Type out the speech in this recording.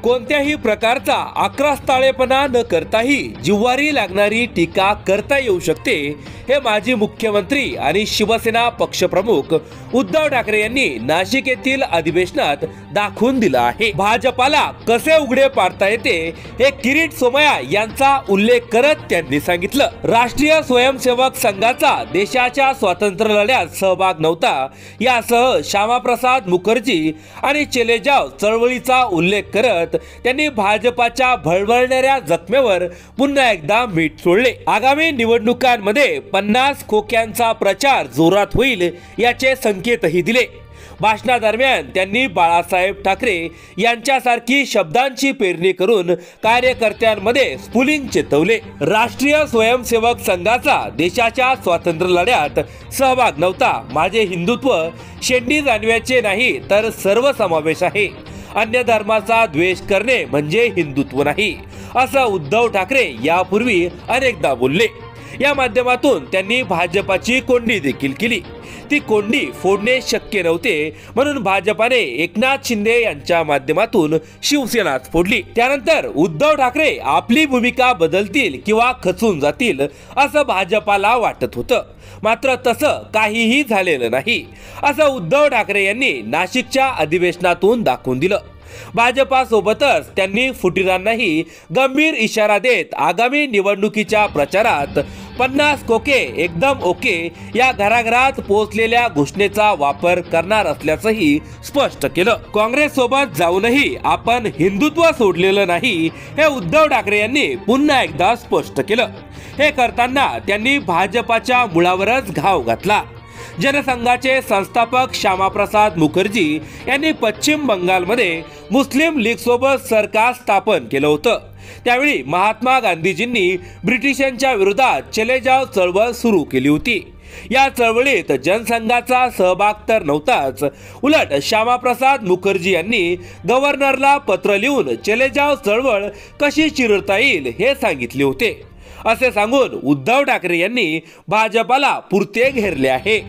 कोणत्याही प्रकारचा आक्रस्ताळेपणा न करताही जिव्हारी लागणारी टीका करता येऊ शकते, हे माजी मुख्यमंत्री आणि शिवसेना पक्षप्रमुख उद्धव ठाकरे यांनी नाशिक येथील अधिवेशनात दाखवून दिलं आहे। भाजपाला कसे उघडे पाडता येते हे किरीट सोमय्या यांचा उल्लेख करत त्यांनी सांगितलं। राष्ट्रीय स्वयंसेवक संघाचा देशाच्या स्वातंत्र्य लढ्यात सहभाग नव्हता यासह श्यामाप्रसाद मुखर्जी आणि चलेजाव चळवळीचा उल्लेख करत त्यांनी भाजपाच्या भळबळणाऱ्या जखमेवर पुन्हा एकदा मीठ सोडले। आगामी निवडणुकांमध्ये 50 खोक्यांचा प्रचार जोरात होईल याचे संकेतही दिले। भाषणादरम्यान त्यांनी बाळासाहेब ठाकरे यांच्यासारखी शब्दांची पेरणी करून कार्यकर्त्यांमध्ये स्फुलिंग चेतवले। राष्ट्रीय स्वयंसेवक संघाचा देशाच्या स्वातंत्र्य लढ्यात सहभाग नव्हता, माझे हिंदुत्व शेंडी जाणव्याचे नाही तर सर्वसमावेश आहे, अन्य धर्माचा द्वेष करणे म्हणजे हिंदुत्व नाही, असं उद्धव ठाकरे यापूर्वी अनेकदा बोलले। या माध्यमातून त्यांनी भाजपाची कोंडी देखील केली। ती कोंडी फोडणे शक्य नव्हते म्हणून भाजपाने एकनाथ शिंदे यांच्या माध्यमातून शिवसेनाच फोडली। त्यानंतर उद्धव ठाकरे आपली भूमिका बदलतील किंवा खचून जातील असं भाजपाला वाटत होतं, मात्र तसं काहीही झालेलं नाही असं उद्धव ठाकरे यांनी नाशिकच्या अधिवेशनातून दाखवून दिलं। भाजपासोबतच त्यांनी फुटीरांनाही गंभीर इशारा देत आगामी निवडणुकीच्या प्रचारात 50 खोके एकदम ओके या घराघरात पोहोचलेल्या घोषणेचा वापर करणार असल्याचंही स्पष्ट केलं। काँग्रेस सोबत जाऊनही आपण हिंदुत्व सोडलेलं नाही हे उद्धव ठाकरे यांनी पुन्हा एकदा स्पष्ट केलं। हे करताना त्यांनी भाजपाच्या मुळावरच घाव घातला। जनसंघाचे संस्थापक श्यामाप्रसाद मुखर्जी यांनी पश्चिम बंगालमध्ये मुस्लिम लीग सोबत सरकार स्थापन केलं होतं। त्यावेळी महात्मा गांधीजींनी ब्रिटिशांच्या विरोधात चलेजाव चळवळ सुरू केली होती। या चळवळीत जनसंघाचा सहभाग तर नव्हताच, उलट श्यामाप्रसाद मुखर्जी यांनी गव्हर्नरला पत्र लिहून चलेजाव चळवळ कशी चिरडता येईल हे सांगितले होते, असे सांगून उद्धव ठाकरे यांनी भाजपाला पुरते घेरले आहे।